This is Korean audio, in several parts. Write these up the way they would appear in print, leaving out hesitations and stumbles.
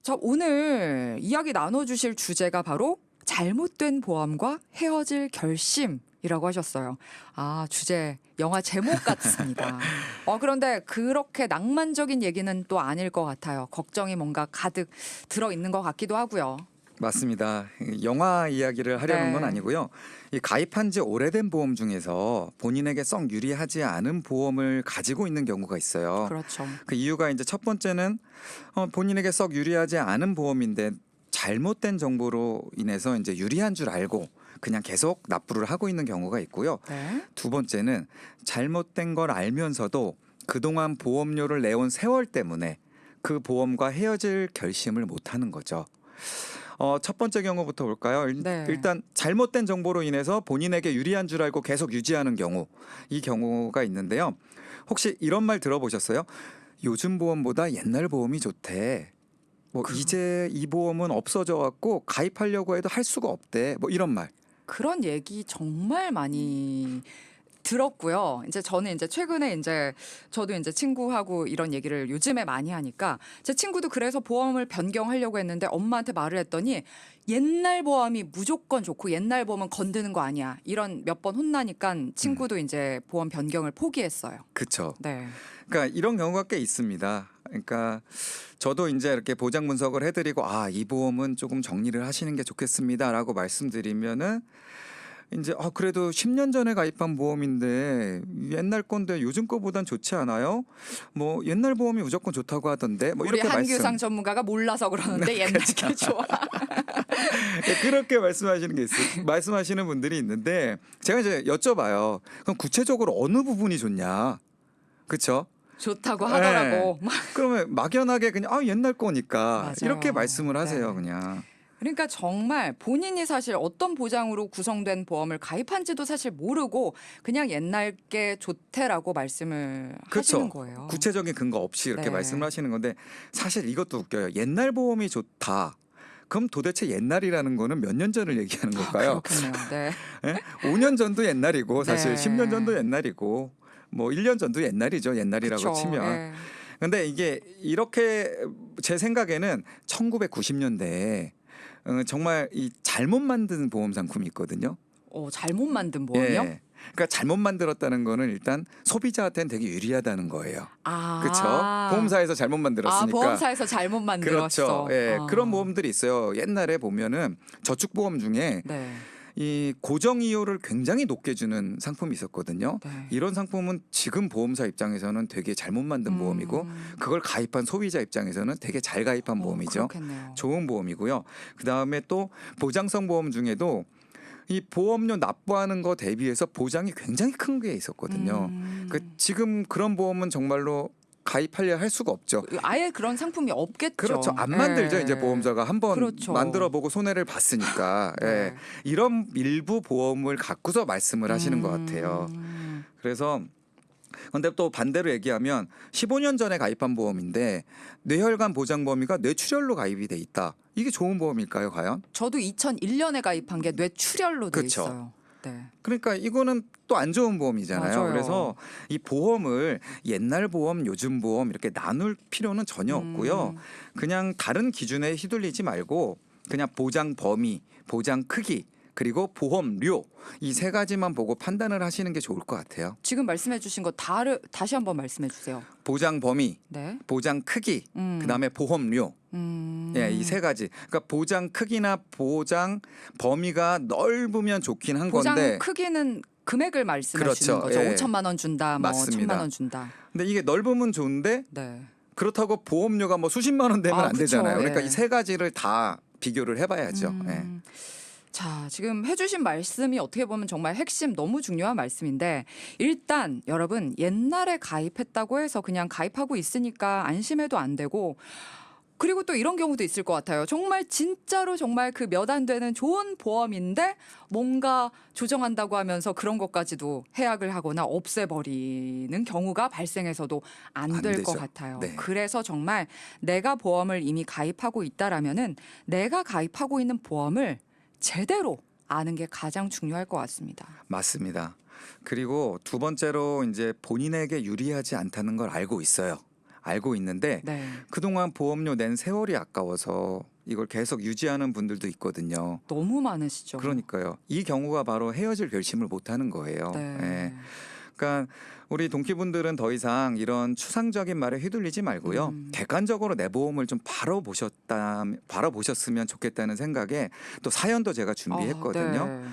자, 오늘 이야기 나눠주실 주제가 바로 잘못된 보험과 헤어질 결심이라고 하셨어요. 아, 주제 영화 제목 같습니다. 그런데 그렇게 낭만적인 얘기는 또 아닐 것 같아요. 걱정이 뭔가 가득 들어있는 것 같기도 하고요. 맞습니다. 영화 이야기를 하려는 건 네. 아니고요. 이 가입한 지 오래된 보험 중에서 본인에게 썩 유리하지 않은 보험을 가지고 있는 경우가 있어요. 그렇죠. 그 이유가 이제 첫 번째는 본인에게 썩 유리하지 않은 보험인데 잘못된 정보로 인해서 이제 유리한 줄 알고 그냥 계속 납부를 하고 있는 경우가 있고요. 네. 두 번째는 잘못된 걸 알면서도 그동안 보험료를 내온 세월 때문에 그 보험과 헤어질 결심을 못 하는 거죠. 첫 번째 경우부터 볼까요? 네. 일단 잘못된 정보로 인해서 본인에게 유리한 줄 알고 계속 유지하는 경우, 이 경우가 있는데요. 혹시 이런 말 들어보셨어요? 요즘 보험보다 옛날 보험이 좋대. 이제 이 보험은 없어져 갖고 가입하려고 해도 할 수가 없대. 이런 말. 그런 얘기 정말 많이 들었고요. 이제 저는 이제 최근에 이제 저도 이제 친구하고 이런 얘기를 요즘에 많이 하니까 제 친구도 그래서 보험을 변경하려고 했는데 엄마한테 말을 했더니 옛날 보험이 무조건 좋고 옛날 보험은 건드는 거 아니야. 이런 몇 번 혼나니까 친구도 이제 보험 변경을 포기했어요. 그렇죠. 네. 그러니까 이런 경우가 꽤 있습니다. 그러니까 저도 이제 이렇게 보장 분석을 해드리고 이 보험은 조금 정리를 하시는 게 좋겠습니다라고 말씀드리면은 이제 그래도 10년 전에 가입한 보험인데 옛날 건데 요즘 거보단 좋지 않아요? 옛날 보험이 무조건 좋다고 하던데 우리 이렇게 한규상 전문가가 몰라서 그러는데 옛날 게 좋아. 그렇게 말씀하시는 분들이 있는데 제가 이제 여쭤봐요. 그럼 구체적으로 어느 부분이 좋냐? 그렇죠? 좋다고 하더라고. 그러면 막연하게 그냥 옛날 거니까 맞아요. 이렇게 말씀을 하세요. 네. 그냥. 그러니까 정말 본인이 사실 어떤 보장으로 구성된 보험을 가입한지도 사실 모르고 그냥 옛날 게 좋대라고 말씀을 하시는 그렇죠. 거예요. 구체적인 근거 없이 이렇게 네. 말씀을 하시는 건데 사실 이것도 웃겨요. 옛날 보험이 좋다. 그럼 도대체 옛날이라는 거는 몇 년 전을 얘기하는 걸까요? 그렇겠네요. 네. 5년 전도 옛날이고 사실 네. 10년 전도 옛날이고 1년 전도 옛날이죠. 옛날이라고 그쵸. 치면. 예. 근데 이게 이렇게 제 생각에는 1990년대에 정말 이 잘못 만든 보험 상품이 있거든요. 잘못 만든 보험이요? 예. 그러니까 잘못 만들었다는 거는 일단 소비자한테는 되게 유리하다는 거예요. 그렇죠? 보험사에서 잘못 만들었으니까. 보험사에서 잘못 만들었어. 그렇죠. 예. 그런 보험들이 있어요. 옛날에 보면은 저축보험 중에 네. 이 고정 이율을 굉장히 높게 주는 상품이 있었거든요. 네. 이런 상품은 지금 보험사 입장에서는 되게 잘못 만든 보험이고 그걸 가입한 소비자 입장에서는 되게 잘 가입한 보험이죠. 그렇겠네요. 좋은 보험이고요. 그다음에 또 보장성 보험 중에도 이 보험료 납부하는 거 대비해서 보장이 굉장히 큰 게 있었거든요. 지금 그런 보험은 정말로 가입하려 할 수가 없죠. 아예 그런 상품이 없겠죠. 그렇죠. 안 만들죠. 예. 이제 보험사가 한번 그렇죠. 만들어보고 손해를 봤으니까. 네. 예. 이런 일부 보험을 갖고서 말씀을 하시는 것 같아요. 그래서 근데 또 반대로 얘기하면 15년 전에 가입한 보험인데 뇌혈관 보장 범위가 뇌출혈로 가입이 돼 있다. 이게 좋은 보험일까요, 과연? 저도 2001년에 가입한 게 뇌출혈로 돼 그쵸. 있어요. 네. 그러니까 이거는 또 안 좋은 보험이잖아요. 맞아요. 그래서 이 보험을 옛날 보험, 요즘 보험 이렇게 나눌 필요는 전혀 없고요. 그냥 다른 기준에 휘둘리지 말고 그냥 보장 범위, 보장 크기, 그리고 보험료 이 세 가지만 보고 판단을 하시는 게 좋을 것 같아요. 지금 말씀해 주신 거 다시 한번 말씀해 주세요. 보장 범위, 네. 보장 크기, 그다음에 보험료. 예, 이 세 가지. 그러니까 보장 크기나 보장 범위가 넓으면 좋긴 한 보장 건데 크기는 금액을 말씀하시는 그렇죠. 거죠. 예. 5천만 원 준다, 뭐 맞습니다. 1,000만 원 준다. 근데 이게 넓으면 좋은데 네. 그렇다고 보험료가 수십만 원 되면 안 그쵸. 되잖아요. 그러니까 예. 이 세 가지를 다 비교를 해봐야죠. 예. 자, 지금 해주신 말씀이 어떻게 보면 정말 핵심 너무 중요한 말씀인데 일단 여러분 옛날에 가입했다고 해서 그냥 가입하고 있으니까 안심해도 안 되고 그리고 또 이런 경우도 있을 것 같아요. 정말 진짜로 정말 그 몇 안 되는 좋은 보험인데 뭔가 조정한다고 하면서 그런 것까지도 해약을 하거나 없애버리는 경우가 발생해서도 안 될 것 되죠. 같아요. 네. 그래서 정말 내가 보험을 이미 가입하고 있다라면은 내가 가입하고 있는 보험을 제대로 아는 게 가장 중요할 것 같습니다. 맞습니다. 그리고 두 번째로 이제 본인에게 유리하지 않다는 걸 알고 있어요. 알고 있는데 네. 그동안 보험료 낸 세월이 아까워서 이걸 계속 유지하는 분들도 있거든요. 너무 많으시죠. 그러니까요. 이 경우가 바로 헤어질 결심을 못 하는 거예요. 네. 예. 그러니까 우리 동키분들은 더 이상 이런 추상적인 말에 휘둘리지 말고요. 객관적으로 내 보험을 좀 바라보셨으면 좋겠다는 생각에 또 사연도 제가 준비했거든요. 네.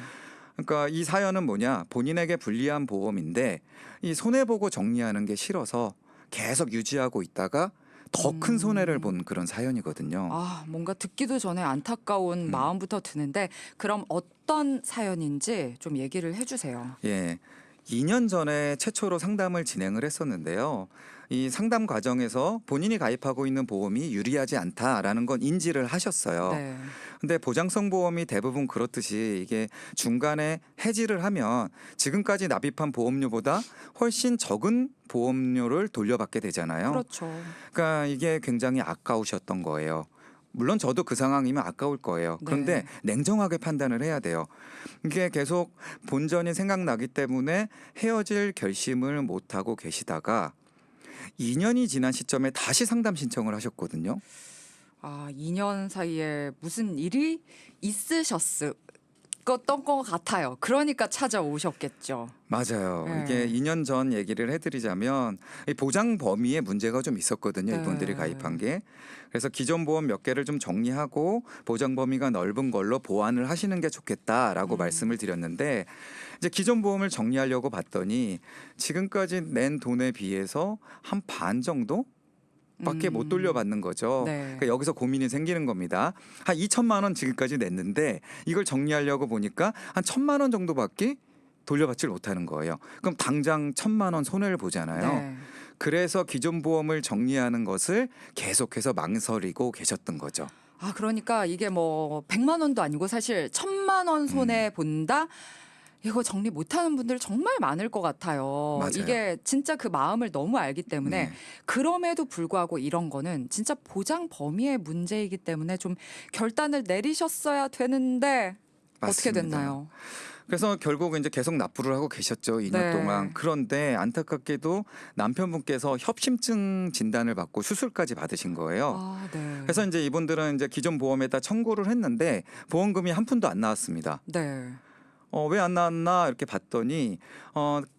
그러니까 이 사연은 뭐냐? 본인에게 불리한 보험인데 이 손해보고 정리하는 게 싫어서 계속 유지하고 있다가 더 큰 손해를 본 그런 사연이거든요. 뭔가 듣기도 전에 안타까운 마음부터 드는데 그럼 어떤 사연인지 좀 얘기를 해주세요. 예. 2년 전에 최초로 상담을 진행을 했었는데요. 이 상담 과정에서 본인이 가입하고 있는 보험이 유리하지 않다라는 건 인지를 하셨어요. 네. 근데 보장성 보험이 대부분 그렇듯이 이게 중간에 해지를 하면 지금까지 납입한 보험료보다 훨씬 적은 보험료를 돌려받게 되잖아요. 그렇죠. 그러니까 이게 굉장히 아까우셨던 거예요. 물론 저도 그 상황이면 아까울 거예요. 그런데 네. 냉정하게 판단을 해야 돼요. 이게 계속 본전이 생각나기 때문에 헤어질 결심을 못하고 계시다가 2년이 지난 시점에 다시 상담 신청을 하셨거든요. 2년 사이에 무슨 일이 있으셨던 것 같아요. 그러니까 찾아오셨겠죠. 맞아요. 네. 이게 2년 전 얘기를 해드리자면 이 보장 범위에 문제가 좀 있었거든요. 네. 이분들이 가입한 게. 그래서 기존 보험 몇 개를 좀 정리하고 보장 범위가 넓은 걸로 보완을 하시는 게 좋겠다라고 말씀을 드렸는데 이제 기존 보험을 정리하려고 봤더니 지금까지 낸 돈에 비해서 한 반 정도? 밖에 못 돌려받는 거죠. 네. 그러니까 여기서 고민이 생기는 겁니다. 한 2천만 원 지금까지 냈는데 이걸 정리하려고 보니까 한 1,000만 원 정도밖에 돌려받질 못하는 거예요. 그럼 당장 1,000만 원 손해를 보잖아요. 네. 그래서 기존 보험을 정리하는 것을 계속해서 망설이고 계셨던 거죠. 그러니까 이게 뭐 100만 원도 아니고 사실 1,000만 원 손해 본다. 이거 정리 못하는 분들 정말 많을 것 같아요. 맞아요. 이게 진짜 그 마음을 너무 알기 때문에 네. 그럼에도 불구하고 이런 거는 진짜 보장 범위의 문제이기 때문에 좀 결단을 내리셨어야 되는데 어떻게 맞습니다. 됐나요? 그래서 결국 이제 계속 납부를 하고 계셨죠. 2년 네. 동안. 그런데 안타깝게도 남편분께서 협심증 진단을 받고 수술까지 받으신 거예요. 네. 그래서 이제 이분들은 이제 기존 보험에다 청구를 했는데 보험금이 한 푼도 안 나왔습니다. 네. 왜 안 나왔나 이렇게 봤더니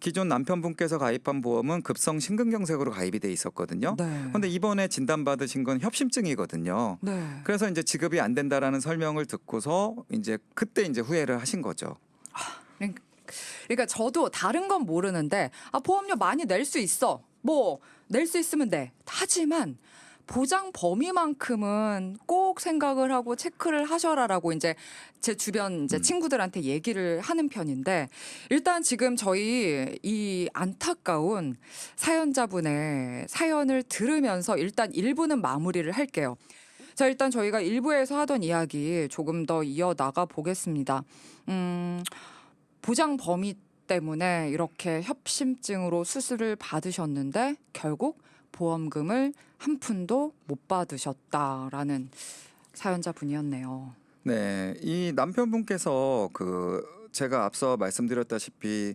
기존 남편분께서 가입한 보험은 급성 심근경색으로 가입이 돼 있었거든요. 네. 그런데 이번에 진단받으신 건 협심증이거든요. 네. 그래서 이제 지급이 안 된다라는 설명을 듣고서 이제 그때 이제 후회를 하신 거죠. 그러니까 저도 다른 건 모르는데 보험료 많이 낼 수 있어. 뭐 낼 수 있으면 돼. 하지만 보장 범위만큼은 꼭 생각을 하고 체크를 하셔라라고 이제 제 주변 이제 친구들한테 얘기를 하는 편인데 일단 지금 저희 이 안타까운 사연자분의 사연을 들으면서 일단 1부는 마무리를 할게요. 자, 일단 저희가 1부에서 하던 이야기 조금 더 이어 나가 보겠습니다. 보장 범위 때문에 이렇게 협심증으로 수술을 받으셨는데 결국 보험금을 한 푼도 못 받으셨다라는 사연자분이었네요. 네, 이 남편분께서 제가 앞서 말씀드렸다시피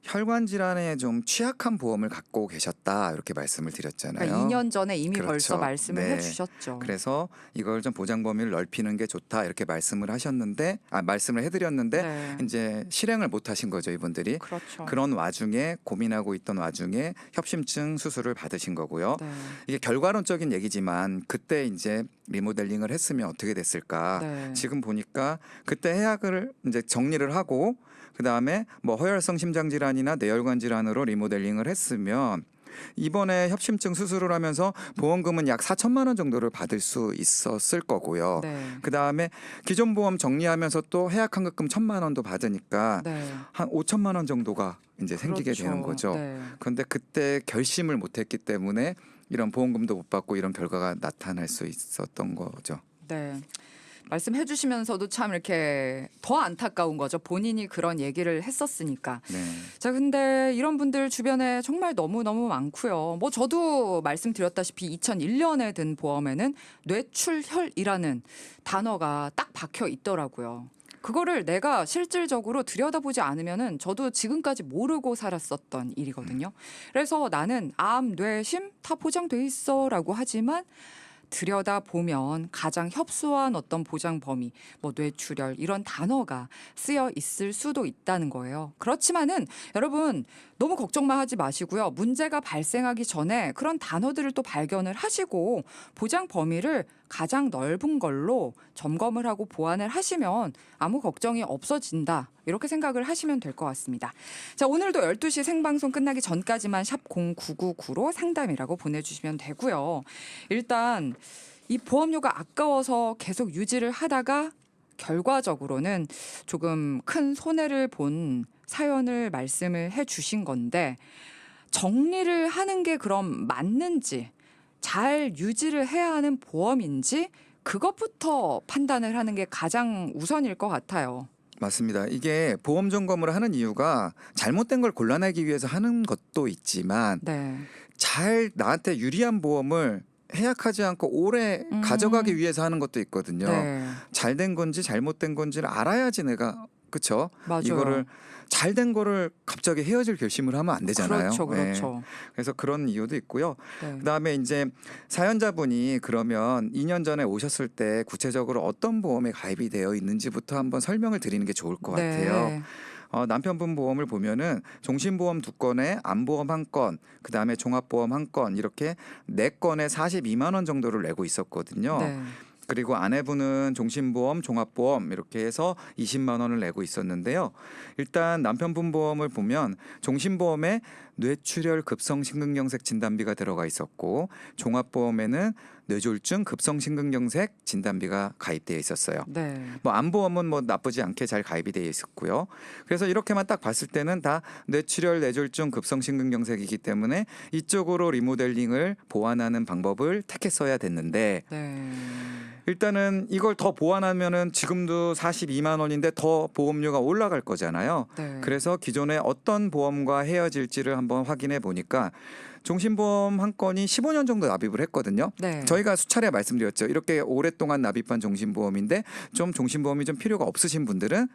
혈관 질환에 좀 취약한 보험을 갖고 계셨다 이렇게 말씀을 드렸잖아요. 그러니까 2년 전에 이미 그렇죠. 벌써 말씀을 네. 해주셨죠. 그래서 이걸 좀 보장 범위를 넓히는 게 좋다 이렇게 말씀을 해드렸는데 네. 이제 실행을 못 하신 거죠 이분들이. 그렇죠. 그런 와중에 고민하고 있던 와중에 협심증 수술을 받으신 거고요. 네. 이게 결과론적인 얘기지만 그때 이제 리모델링을 했으면 어떻게 됐을까? 네. 지금 보니까 그때 해약을 이제 정리를 하고 그다음에 뭐 허혈성 심장 질환이나 뇌혈관 질환으로 리모델링을 했으면 이번에 협심증 수술을 하면서 보험금은 약 4천만 원 정도를 받을 수 있었을 거고요. 네. 그다음에 기존 보험 정리하면서 또 해약 환급금 1,000만 원도 받으니까 네. 한 5천만 원 정도가 이제 생기게 그렇죠. 되는 거죠. 네. 그런데 그때 결심을 못했기 때문에 이런 보험금도 못 받고 이런 결과가 나타날 수 있었던 거죠. 네. 말씀해 주시면서도 참 이렇게 더 안타까운 거죠. 본인이 그런 얘기를 했었으니까. 네. 자, 근데 이런 분들 주변에 정말 너무너무 많고요. 뭐 저도 말씀드렸다시피 2001년에 든 보험에는 뇌출혈이라는 단어가 딱 박혀 있더라고요. 그거를 내가 실질적으로 들여다보지 않으면은 저도 지금까지 모르고 살았었던 일이거든요. 그래서 나는 암, 뇌, 심 다 보장돼 있어라고 하지만 들여다보면 가장 협소한 어떤 보장 범위, 뭐 뇌출혈 이런 단어가 쓰여 있을 수도 있다는 거예요. 그렇지만은 여러분 너무 걱정만 하지 마시고요. 문제가 발생하기 전에 그런 단어들을 또 발견을 하시고 보장 범위를 가장 넓은 걸로 점검을 하고 보완을 하시면 아무 걱정이 없어진다. 이렇게 생각을 하시면 될 것 같습니다. 자, 오늘도 12시 생방송 끝나기 전까지만 샵 0999로 상담이라고 보내주시면 되고요. 일단 이 보험료가 아까워서 계속 유지를 하다가 결과적으로는 조금 큰 손해를 본 사연을 말씀을 해 주신 건데 정리를 하는 게 그럼 맞는지 잘 유지를 해야 하는 보험인지 그것부터 판단을 하는 게 가장 우선일 것 같아요. 맞습니다. 이게 보험 점검을 하는 이유가 잘못된 걸 골라내기 위해서 하는 것도 있지만 네. 잘 나한테 유리한 보험을 해약하지 않고 오래 가져가기 위해서 하는 것도 있거든요. 네. 잘된 건지 잘못된 건지를 알아야지 내가 그쵸? 맞아요. 이거를 잘된 거를 갑자기 헤어질 결심을 하면 안 되잖아요. 그렇죠, 네. 그렇죠. 그래서 그런 이유도 있고요. 네. 그다음에 이제 사연자분이 그러면 2년 전에 오셨을 때 구체적으로 어떤 보험에 가입이 되어 있는지부터 한번 설명을 드리는 게 좋을 것 같아요. 네. 남편분 보험을 보면은 종신보험 2건에 암보험 1건, 그다음에 종합보험 1건 이렇게 4건에 42만 원 정도를 내고 있었거든요. 네. 그리고 아내분은 종신보험, 종합보험 이렇게 해서 20만 원을 내고 있었는데요. 일단 남편분 보험을 보면 종신보험에 뇌출혈 급성심근경색 진단비가 들어가 있었고 종합보험에는 뇌졸중 급성심근경색 진단비가 가입되어 있었어요. 네. 뭐 암보험은 뭐 나쁘지 않게 잘 가입이 되어 있었고요. 그래서 이렇게만 딱 봤을 때는 다 뇌출혈, 뇌졸중, 급성심근경색이기 때문에 이쪽으로 리모델링을 보완하는 방법을 택했어야 됐는데 네. 일단은 이걸 더 보완하면은 지금도 42만 원인데 더 보험료가 올라갈 거잖아요. 네. 그래서 기존에 어떤 보험과 헤어질지를 한번 확인해 보니까 종신보험 한 건이 15년 정도 납입을 했거든요. 네. 저희가 수차례 말씀드렸죠. 이렇게 오랫동안 납입한 종신보험인데 좀 종신보험이 좀 필요가 없으신 분들은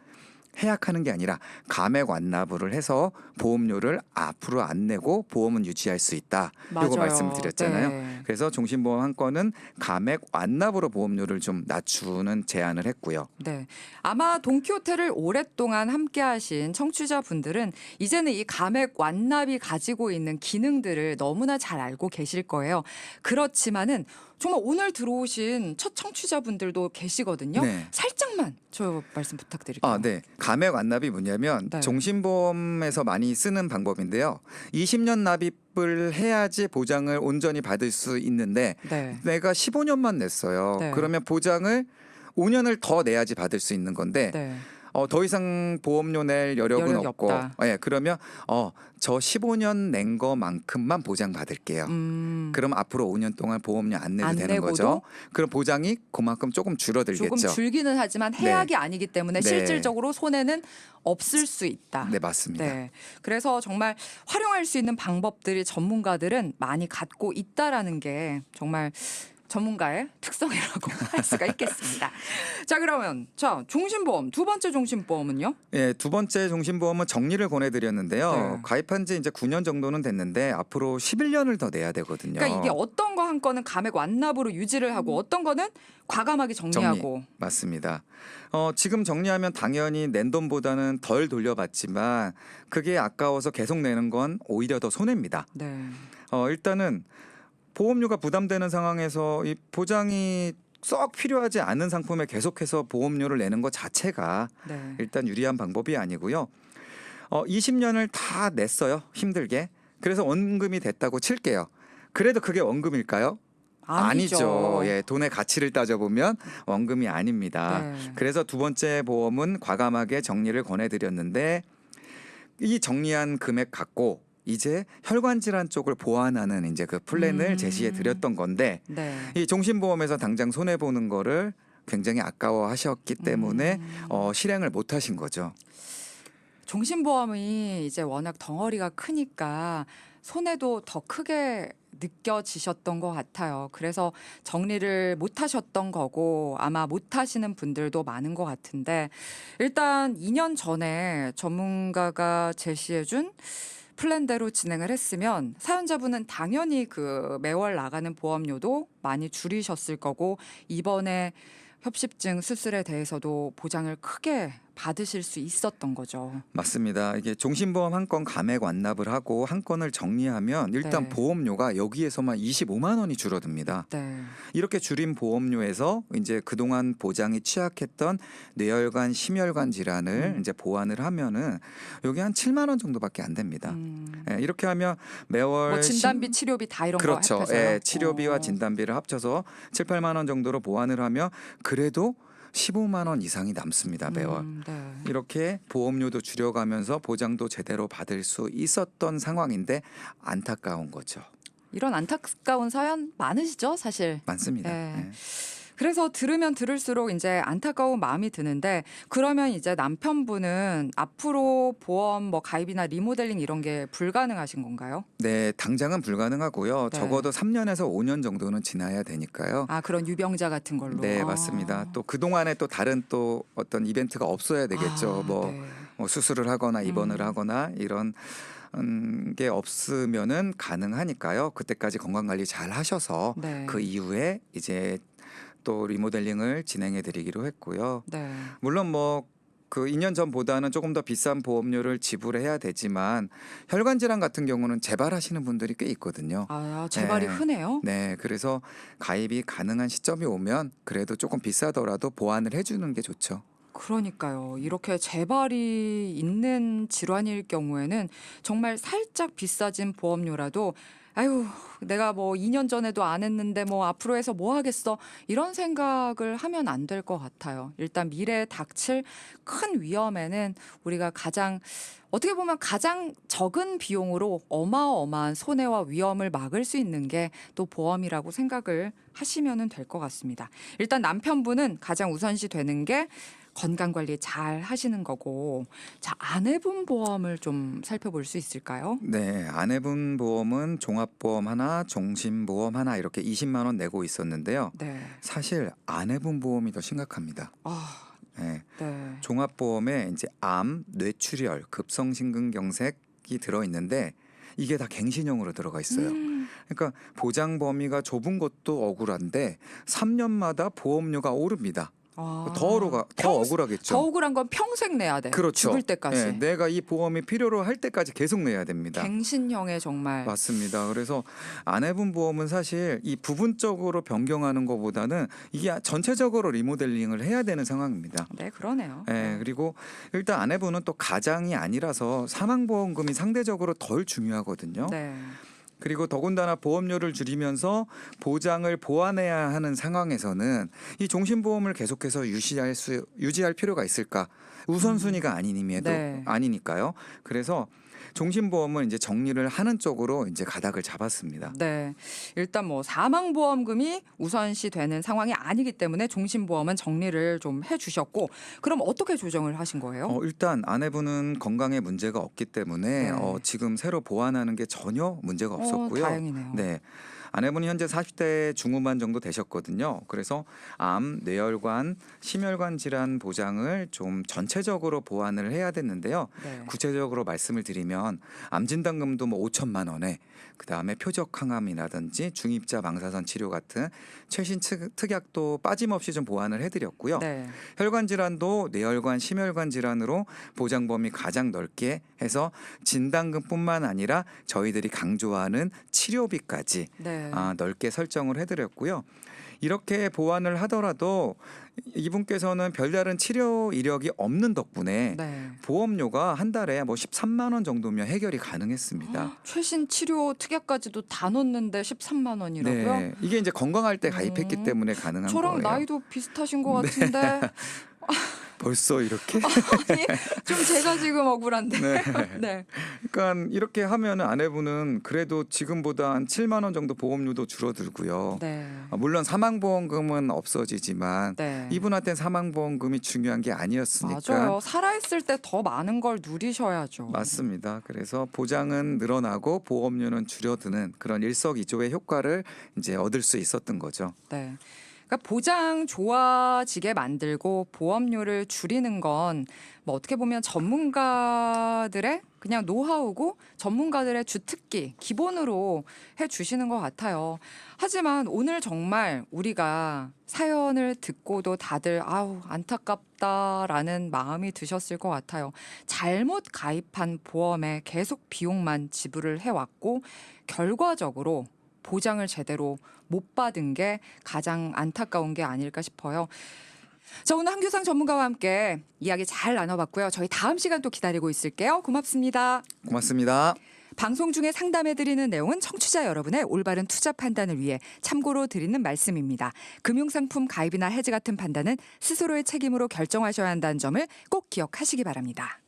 해약하는 게 아니라 감액 완납을 해서 보험료를 앞으로 안 내고 보험은 유지할 수 있다. 이거 맞아요. 말씀드렸잖아요. 네. 그래서 종신보험 한 건은 감액 완납으로 보험료를 좀 낮추는 제안을 했고요. 네. 아마 돈키호테를 오랫동안 함께 하신 청취자분들은 이제는 이 감액 완납이 가지고 있는 기능들을 너무나 잘 알고 계실 거예요. 그렇지만은 정말 오늘 들어오신 첫 청취자분들도 계시거든요. 네. 살짝만 저 말씀 부탁드릴게요. 네. 감액 완납이 뭐냐면 네. 종신보험에서 많이 쓰는 방법인데요. 20년 납입을 해야지 보장을 온전히 받을 수 있는데 네. 내가 15년만 냈어요. 네. 그러면 보장을 5년을 더 내야지 받을 수 있는 건데 네. 더 이상 보험료 낼 여력은 여력이 없고 없다. 그러면 저 15년 낸 거만큼만 보장 받을게요. 그럼 앞으로 5년 동안 보험료 안 내도 안 되는 내고도? 거죠. 그럼 보장이 그만큼 조금 줄어들겠죠. 조금 줄기는 하지만 해약이 아니기 때문에 네. 실질적으로 손해는 없을 수 있다. 네, 맞습니다. 네. 그래서 정말 활용할 수 있는 방법들이 전문가들은 많이 갖고 있다라는 게 정말 전문가의 특성이라고 할 수가 있겠습니다. 자, 그러면 종신보험 두 번째 종신보험은요? 예, 두 번째 종신보험은 정리를 권해드렸는데요. 네. 가입한 지 이제 9년 정도는 됐는데 앞으로 11년을 더 내야 되거든요. 그러니까 이게 어떤 거 한 건은 감액 완납으로 유지를 하고 어떤 거는 과감하게 정리하고. 맞습니다. 지금 정리하면 당연히 낸 돈보다는 덜 돌려받지만 그게 아까워서 계속 내는 건 오히려 더 손해입니다. 네. 일단은 보험료가 부담되는 상황에서 이 보장이 썩 필요하지 않은 상품에 계속해서 보험료를 내는 것 자체가 네. 일단 유리한 방법이 아니고요. 20년을 다 냈어요. 힘들게. 그래서 원금이 됐다고 칠게요. 그래도 그게 원금일까요? 아니죠. 예, 돈의 가치를 따져보면 원금이 아닙니다. 네. 그래서 두 번째 보험은 과감하게 정리를 권해드렸는데 이 정리한 금액 갖고 이제 혈관 질환 쪽을 보완하는 이제 그 플랜을 제시해 드렸던 건데 네. 이 종신보험에서 당장 손해 보는 거를 굉장히 아까워하셨기 때문에 실행을 못 하신 거죠. 종신보험이 이제 워낙 덩어리가 크니까 손해도 더 크게 느껴지셨던 것 같아요. 그래서 정리를 못 하셨던 거고 아마 못 하시는 분들도 많은 것 같은데 일단 2년 전에 전문가가 제시해준 플랜대로 진행을 했으면 사연자분은 당연히 그 매월 나가는 보험료도 많이 줄이셨을 거고 이번에 협심증 수술에 대해서도 보장을 크게 받으실 수 있었던 거죠. 맞습니다. 이게 종신보험 한 건 감액 완납을 하고 한 건을 정리하면 일단 네. 보험료가 여기에서만 25만 원이 줄어듭니다. 네. 이렇게 줄인 보험료에서 이제 그동안 보장이 취약했던 뇌혈관, 심혈관 질환을 이제 보완을 하면은 여기 한 7만 원 정도밖에 안 됩니다. 예, 이렇게 하면 매월 뭐 진단비, 치료비 다 이런 그렇죠. 거 합해서요. 예, 치료비와 어. 진단비를 합쳐서 7, 8만 원 정도로 보완을 하면 그래도 15만 원 이상이 남습니다, 매월. 네. 이렇게 보험료도 줄여가면서 보장도 제대로 받을 수 있었던 상황인데 안타까운 거죠. 이런 안타까운 사연 많으시죠, 사실. 많습니다. 네. 예. 그래서 들으면 들을수록 이제 안타까운 마음이 드는데 그러면 이제 남편분은 앞으로 보험 뭐 가입이나 리모델링 이런 게 불가능하신 건가요? 네, 당장은 불가능하고요. 네. 적어도 3년에서 5년 정도는 지나야 되니까요. 아, 그런 유병자 같은 걸로. 네, 아. 맞습니다. 또 그동안에 또 다른 또 어떤 이벤트가 없어야 되겠죠. 아, 뭐, 네. 뭐 수술을 하거나 입원을 하거나 이런 게 없으면은 가능하니까요. 그때까지 건강 관리 잘 하셔서 네. 그 이후에 이제 또 리모델링을 진행해 드리기로 했고요. 네. 물론 뭐 그 2년 전보다는 조금 더 비싼 보험료를 지불해야 되지만 혈관 질환 같은 경우는 재발하시는 분들이 꽤 있거든요. 아, 재발이 네. 흔해요? 네, 그래서 가입이 가능한 시점이 오면 그래도 조금 비싸더라도 보완을 해주는 게 좋죠. 그러니까요. 이렇게 재발이 있는 질환일 경우에는 정말 살짝 비싸진 보험료라도 아유, 내가 뭐 2년 전에도 안 했는데 뭐 앞으로 해서 뭐 하겠어. 이런 생각을 하면 안 될 것 같아요. 일단 미래에 닥칠 큰 위험에는 우리가 가장 어떻게 보면 가장 적은 비용으로 어마어마한 손해와 위험을 막을 수 있는 게 또 보험이라고 생각을 하시면 될 것 같습니다. 일단 남편분은 가장 우선시 되는 게 건강 관리 잘 하시는 거고, 자, 아내분 보험을 좀 살펴볼 수 있을까요? 네, 아내분 보험은 종합보험 하나, 종신보험 하나 이렇게 20만 원 내고 있었는데요. 네. 사실 아내분 보험이 더 심각합니다. 아, 네, 네. 종합보험에 이제 암, 뇌출혈, 급성심근경색이 들어 있는데 이게 다 갱신형으로 들어가 있어요. 그러니까 보장 범위가 좁은 것도 억울한데 3년마다 보험료가 오릅니다. 아, 더 억울하겠죠. 더 억울한 건 평생 내야 돼. 그렇죠. 죽을 때까지. 네, 내가 이 보험이 필요로 할 때까지 계속 내야 됩니다. 갱신형의 정말. 맞습니다. 그래서 아내분 보험은 사실 이 부분적으로 변경하는 것보다는 이게 전체적으로 리모델링을 해야 되는 상황입니다. 네, 그러네요. 네, 그리고 일단 아내분은 또 가장이 아니라서 사망보험금이 상대적으로 덜 중요하거든요. 네. 그리고 더군다나 보험료를 줄이면서 보장을 보완해야 하는 상황에서는 이 종신보험을 계속해서 유지할 필요가 있을까? 우선순위가 아니님에도 네. 아니니까요. 그래서 종신보험은 이제 정리를 하는 쪽으로 이제 가닥을 잡았습니다. 네. 일단 뭐 사망보험금이 우선시 되는 상황이 아니기 때문에 종신보험은 정리를 좀 해주셨고 그럼 어떻게 조정을 하신 거예요? 일단 아내분은 건강에 문제가 없기 때문에 네. 지금 새로 보완하는 게 전혀 문제가 없었고요. 다행이네요. 네. 아내분이 현재 40대 중후반 정도 되셨거든요. 그래서 암, 뇌혈관, 심혈관 질환 보장을 좀 전체적으로 보완을 해야 됐는데요. 네. 구체적으로 말씀을 드리면 암 진단금도 뭐 5천만 원에 그다음에 표적 항암이라든지 중입자 망사선 치료 같은 최신 특약도 빠짐없이 좀 보완을 해드렸고요. 네. 혈관 질환도 뇌혈관, 심혈관 질환으로 보장 범위 가장 넓게 해서 진단금뿐만 아니라 저희들이 강조하는 치료비까지 네. 넓게 설정을 해드렸고요. 이렇게 보완을 하더라도 이분께서는 별다른 치료 이력이 없는 덕분에 네. 보험료가 한 달에 뭐 13만 원 정도면 해결이 가능했습니다. 최신 치료 특약까지도 다 넣었는데 13만 원이라고요? 네, 이게 이제 건강할 때 가입했기 때문에 가능한 저랑 거예요. 나이도 비슷하신 것 같은데 벌써 이렇게? 아니, 좀 제가 지금 억울한데. 네. 네. 그러니까 이렇게 하면은 아내분은 그래도 지금보다 한 7만 원 정도 보험료도 줄어들고요. 네. 물론 사망보험금은 없어지지만 네. 이분한테는 사망보험금이 중요한 게 아니었으니까. 맞아요. 살아있을 때 더 많은 걸 누리셔야죠. 맞습니다. 그래서 보장은 늘어나고 보험료는 줄어드는 그런 일석이조의 효과를 이제 얻을 수 있었던 거죠. 네. 그러니까 보장 좋아지게 만들고 보험료를 줄이는 건 뭐 어떻게 보면 전문가들의 그냥 노하우고 전문가들의 주특기 기본으로 해 주시는 것 같아요. 하지만 오늘 정말 우리가 사연을 듣고도 다들 아우 안타깝다라는 마음이 드셨을 것 같아요. 잘못 가입한 보험에 계속 비용만 지불을 해왔고 결과적으로 보장을 제대로 못 받은 게 가장 안타까운 게 아닐까 싶어요. 저 오늘 한규상 전문가와 함께 이야기 잘 나눠봤고요. 저희 다음 시간 또 기다리고 있을게요. 고맙습니다. 고맙습니다. 방송 중에 상담해드리는 내용은 청취자 여러분의 올바른 투자 판단을 위해 참고로 드리는 말씀입니다. 금융상품 가입이나 해지 같은 판단은 스스로의 책임으로 결정하셔야 한다는 점을 꼭 기억하시기 바랍니다.